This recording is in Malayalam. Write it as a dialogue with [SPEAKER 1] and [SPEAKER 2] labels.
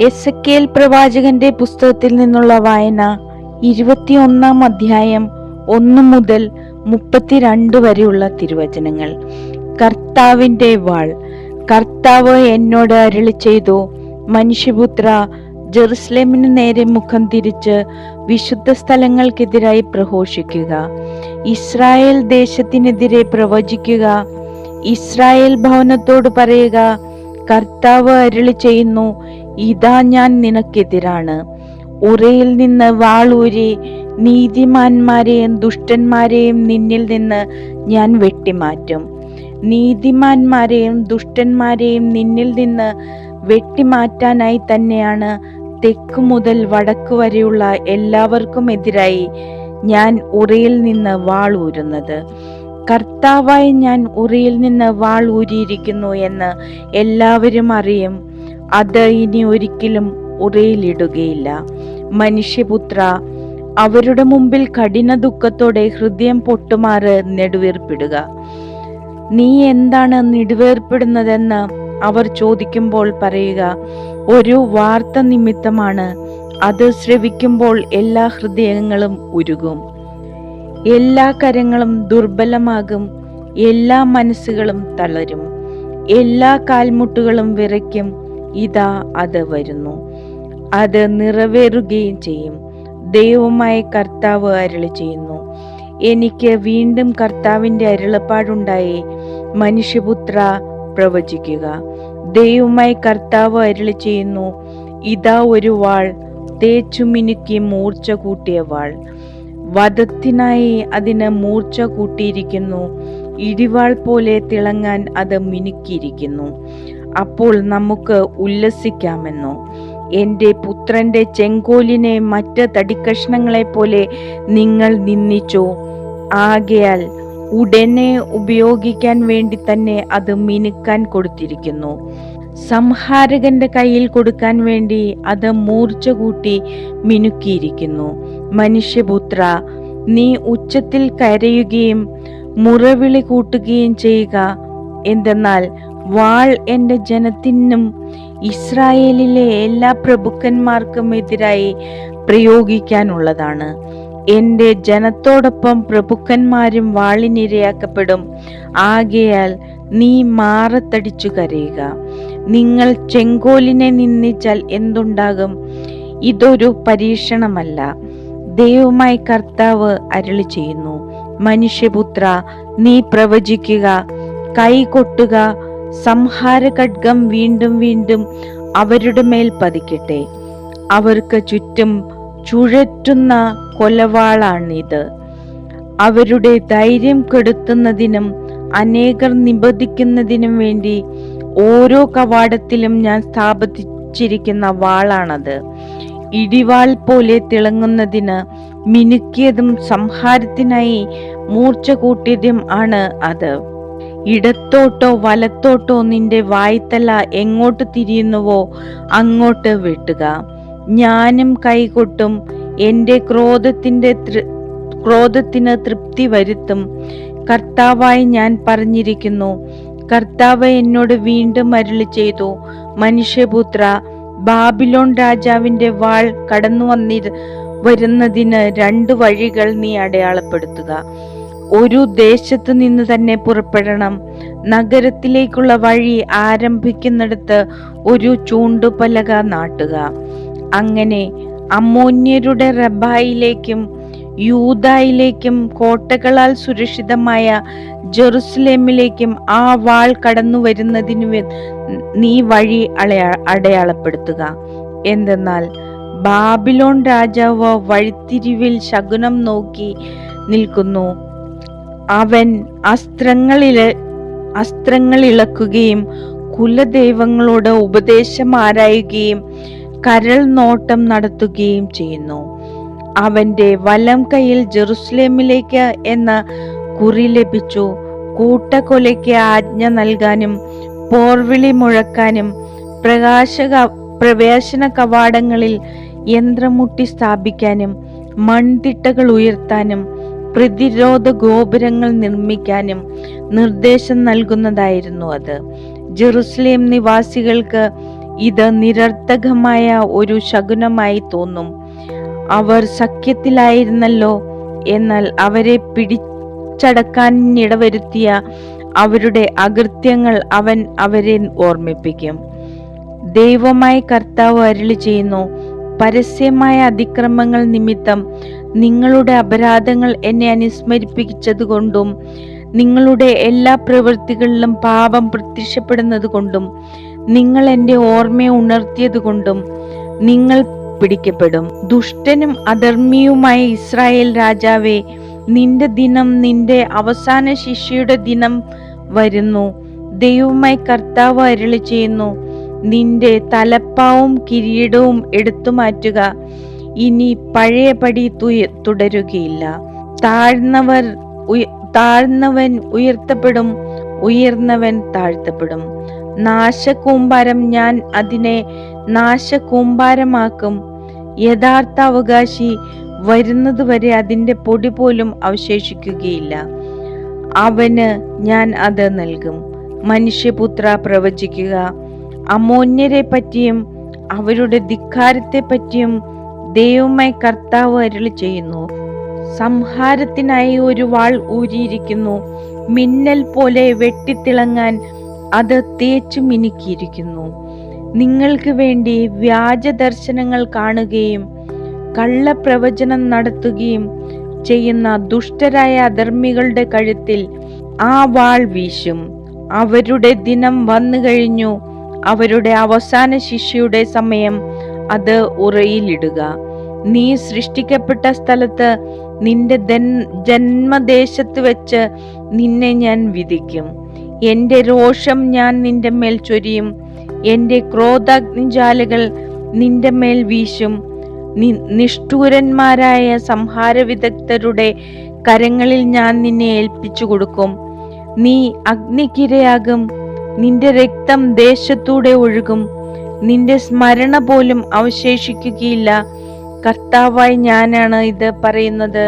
[SPEAKER 1] എസെക്കിയേൽ പ്രവാചകന്റെ പുസ്തകത്തിൽ നിന്നുള്ള വായന 21 അധ്യായം 1 മുതൽ 32 വരെയുള്ള തിരുവചനങ്ങൾ. കർത്താവിന്റെ വാൾ. കർത്താവ് എന്നോട് അരുളി ചെയ്തു, മനുഷ്യപുത്ര, ജെറുസലേമിന് നേരെ മുഖം തിരിച്ച് വിശുദ്ധ സ്ഥലങ്ങൾക്കെതിരായി പ്രഘോഷിക്കുക. ഇസ്രായേൽ ദേശത്തിനെതിരെ പ്രവചിക്കുക. ഇസ്രായേൽ ഭവനത്തോട് പറയുക, കർത്താവ് അരുളി ചെയ്യുന്നു, ഇതാ ഞാൻ നിനക്കെതിരാണ്. ഉറയിൽ നിന്ന് വാളൂരി നീതിമാന്മാരെയും ദുഷ്ടന്മാരെയും നിന്നിൽ നിന്ന് ഞാൻ വെട്ടിമാറ്റും. നീതിമാന്മാരെയും ദുഷ്ടന്മാരെയും നിന്നിൽ നിന്ന് വെട്ടിമാറ്റാനായി തന്നെയാണ് തെക്ക് മുതൽ വടക്ക് വരെയുള്ള എല്ലാവർക്കും എതിരായി ഞാൻ ഉറയിൽ നിന്ന് വാൾ ഊരുന്നത്. കർത്താവായി ഞാൻ ഉറയിൽ നിന്ന് വാൾ ഊരിയിരിക്കുന്നു എന്ന് എല്ലാവരും അറിയും. അത് ഇനി ഒരിക്കലും ഉറയിലിടുകയില്ല. മനുഷ്യപുത്ര, അവരുടെ മുമ്പിൽ കഠിന ദുഃഖത്തോടെ ഹൃദയം പൊട്ടുമാറ് നെടുവീർപ്പിടുക. നീ എന്താണ് നെടുവീർപ്പിടുന്നതെന്ന് അവർ ചോദിക്കുമ്പോൾ പറയുക, ഒരു വാർത്ത നിമിത്തമാണ്. അത് ശ്രവിക്കുമ്പോൾ എല്ലാ ഹൃദയങ്ങളും ഉരുകും, എല്ലാ കരങ്ങളും ദുർബലമാകും, എല്ലാ മനസ്സുകളും തളരും, എല്ലാ കാൽമുട്ടുകളും വിറയ്ക്കും. ഇതാ അത് വരുന്നു, അത് നിറവേറുകയും ചെയ്യും. ദൈവമായ കർത്താവ് അരുളി ചെയ്യുന്നു. എനിക്ക് വീണ്ടും കർത്താവിന്റെ അരുളപ്പാടുണ്ടായി, മനുഷ്യപുത്ര, പ്രവചിക്കുക. ദൈവമായ കർത്താവ് അരുളി ചെയ്യുന്നു, ഇതാ ഒരു വാൾ, തേച്ചു മിനുക്കി മൂർച്ച കൂട്ടിയ വാൾ. വധത്തിനായി അതിന് മൂർച്ച കൂട്ടിയിരിക്കുന്നു. ഇടിവാൾ പോലെ തിളങ്ങാൻ അത് മിനുക്കിയിരിക്കുന്നു. അപ്പോൾ നമുക്ക് ഉല്ലസിക്കാമെന്നോ? എൻ്റെ പുത്രന്റെ ചെങ്കോലിനെ മറ്റ് തടിക്കഷ്ണങ്ങളെ പോലെ നിങ്ങൾ നിന്ദിച്ചോ? ആകയാൽ ഉടനെ ഉപയോഗിക്കാൻ വേണ്ടി തന്നെ അത് മിനുക്കാൻ കൊടുത്തിരിക്കുന്നു. സംഹാരകന്റെ കയ്യിൽ കൊടുക്കാൻ വേണ്ടി അത് മൂർച്ച കൂട്ടി മിനുക്കിയിരിക്കുന്നു. മനുഷ്യപുത്ര, നീ ഉച്ചത്തിൽ കരയുകയും മുറവിളി കൂട്ടുകയും ചെയ്യുക. എന്തെന്നാൽ വാൾ എൻ്റെ ജനത്തിനും ഇസ്രായേലിലെ എല്ലാ പ്രഭുക്കന്മാർക്കും എതിരായി പ്രയോഗിക്കാനുള്ളതാണ്. എൻ്റെ ജനത്തോടൊപ്പം പ്രഭുക്കന്മാരും വാളിനിരയാക്കപ്പെടും. ആകയാൽ നീ മാറത്തടിച്ചു കരയുക. നിങ്ങൾ ചെങ്കോലിനെ നിന്ദിച്ചാൽ എന്തുണ്ടാകും? ഇതൊരു പരീക്ഷണമല്ല. ദൈവമായ കർത്താവ് അരുളി ചെയ്യുന്നു. മനുഷ്യപുത്ര, നീ പ്രവചിക്കുക, കൈ കൊട്ടുക. സംഹാര ഖഡ്ഗം വീണ്ടും വീണ്ടും അവരുടെ മേൽ പതിക്കട്ടെ. അവർക്ക് ചുറ്റും ചുഴറ്റുന്ന കൊലവാളാണിത്. അവരുടെ ധൈര്യം കെടുത്തുന്നതിനും അനേകർ നിബന്ധിക്കുന്നതിനും വേണ്ടി ഓരോ കവാടത്തിലും ഞാൻ സ്ഥാപിച്ചിരിക്കുന്ന വാളാണത്. ഇടിവാൾ പോലെ തിളങ്ങുന്നതിന് മിനുക്കിയതും സംഹാരത്തിനായി മൂർച്ച കൂട്ടിയതും ആണ് അത്. ഇടത്തോട്ടോ വലത്തോട്ടോ നിന്റെ വായ്ത്തല എങ്ങോട്ട് തിരിയുന്നുവോ അങ്ങോട്ട് വെട്ടുക. ഞാനും കൈകൊട്ടും, എൻ്റെ ക്രോധത്തിന് തൃപ്തി വരുത്തും. കർത്താവായി ഞാൻ പറഞ്ഞിരിക്കുന്നു. കർത്താവ് എന്നോട് വീണ്ടും അരുളി ചെയ്തു, മനുഷ്യപുത്ര, ബാബിലോൺ രാജാവിന്റെ വാൾ കടന്നു വരുന്നതിന് 2 വഴികൾ നീ അടയാളപ്പെടുത്തുക. ഒരു ദേശത്തു നിന്ന് തന്നെ പുറപ്പെടണം. നഗരത്തിലേക്കുള്ള വഴി ആരംഭിക്കുന്നിടത്ത് ഒരു ചൂണ്ടുപലക നാട്ടുക. അങ്ങനെ അമ്മോന്യരുടെ റബ്ബായിലേക്കും യൂദായിലേക്കും കോട്ടകളാൽ സുരക്ഷിതമായ ജെറുസലേമിലേക്കും ആ വാൾ കടന്നു വരുന്നതിനു നീ വഴി അടയാളപ്പെടുത്തുക. എന്തെന്നാൽ ബാബിലോൺ രാജാവ് വഴിത്തിരിവിൽ ശകുനം നോക്കി നിൽക്കുന്നു. അവൻ അസ്ത്രങ്ങൾ ഇളക്കുകയും കുലദൈവങ്ങളോട് ഉപദേശം ആരായുകയും കരൾ നോട്ടം നടത്തുകയും ചെയ്യുന്നു. അവന്റെ വലം കൈയിൽ ജെറുസലേമിലേക്ക് എന്ന കുറി ലഭിച്ചു. കൂട്ടക്കൊലയ്ക്ക് ആജ്ഞ നൽകാനും പോർവിളി മുഴക്കാനും പ്രവേശന കവാടങ്ങളിൽ യന്ത്രമുട്ടി സ്ഥാപിക്കാനും മൺതിട്ടകൾ ഉയർത്താനും പ്രതിരോധ ഗോപുരങ്ങൾ നിർമ്മിക്കാനും നിർദ്ദേശം നൽകുന്നതായിരുന്നു അത്. ജെറുസലേം നിവാസികൾക്ക് ഇത് നിരർത്ഥകമായ ഒരു ശകുനമായി തോന്നും. അവർ സഖ്യത്തിലായിരുന്നല്ലോ, എന്നാൽ അവരെ പിടിച്ചടക്കാൻ ഇടവരുത്തിയ അവരുടെ അകൃത്യങ്ങൾ അവൻ അവരെ ഓർമ്മിപ്പിക്കും. ദൈവമായ കർത്താവ് അരുളി ചെയ്യുന്നു, പരസ്യമായ അതിക്രമങ്ങൾ നിമിത്തം നിങ്ങളുടെ അപരാധങ്ങൾ എന്നെ അനുസ്മരിപ്പിച്ചതുകൊണ്ടും നിങ്ങളുടെ എല്ലാ പ്രവൃത്തികളിലും പാപം പ്രത്യക്ഷപ്പെടുന്നത് കൊണ്ടും നിങ്ങൾ എൻ്റെ ഓർമ്മയെ ഉണർത്തിയത് കൊണ്ടും നിങ്ങൾ പിടിക്കപ്പെടും. ദുഷ്ടനും അധർമ്മിയുമായ ഇസ്രായേൽ രാജാവേ, നിന്റെ ദിനം, നിന്റെ അവസാന ശിക്ഷയുടെ ദിനം വരുന്നു. ദൈവമായ കർത്താവ് അരുളി ചെയ്യുന്നു, നിന്റെ തലപ്പാവും കിരീടവും എടുത്തു മാറ്റുക. ഇനി പഴയപടി തുടരുകയില്ല. താഴ്ന്നവൻ ഉയർത്തപ്പെടും, ഉയർന്നവൻ താഴ്ത്തപ്പെടും. നാശകൂമ്പാരം ഞാൻ അതിനെ നാശകൂമ്പാരമാക്കും. യഥാർത്ഥ അവകാശി വരുന്നതുവരെ അതിന്റെ പൊടി പോലും അവശേഷിക്കുകയില്ല. അവന് ഞാൻ അത് നൽകും. മനുഷ്യപുത്ര, പ്രവചിക്കുക. അമ്മോന്യരെ പറ്റിയും അവരുടെ ധിക്കാരത്തെ പറ്റിയും ദൈവമായ കർത്താവ് അരുളി ചെയ്യുന്നു, സംഹാരത്തിനായി ഒരു വാൾ ഊരിയിരിക്കുന്നു. മിന്നൽ പോലെ വെട്ടിത്തിളങ്ങാൻ അത് തേച്ചു മിനുക്കിയിരിക്കുന്നു. നിങ്ങൾക്ക് വേണ്ടി വ്യാജ ദർശനങ്ങൾ കാണുകയും കള്ളപ്രവചനം നടത്തുകയും ചെയ്യുന്ന ദുഷ്ടരായ അധർമ്മികളുടെ കഴുത്തിൽ ആ വാൾ വീശും. അവരുടെ ദിനം വന്നു കഴിഞ്ഞു, അവരുടെ അവസാന ശിക്ഷയുടെ സമയം. അത് ഉറയിലിടുക. നീ സൃഷ്ടിക്കപ്പെട്ട സ്ഥലത്ത്, നിന്റെ ജന്മദേശത്ത് വെച്ച് നിന്നെ ഞാൻ വിധിക്കും. എന്റെ രോഷം ഞാൻ നിന്റെ മേൽ ചൊരിയും. എന്റെ ക്രോധാഗ്നിജാലകൾ നിന്റെ മേൽ വീശും. നിഷ്ഠൂരന്മാരായ സംഹാര വിദഗ്ധരുടെ കരങ്ങളിൽ ഞാൻ നിന്നെ ഏൽപ്പിച്ചു കൊടുക്കും. നീ അഗ്നിക്കിരയാകും. നിന്റെ രക്തം ദേശത്തൂടെ ഒഴുകും. നിന്റെ സ്മരണ പോലും അവശേഷിക്കുകയില്ല. കർത്താവായി ഞാനാണ് ഇത് പറയുന്നത്.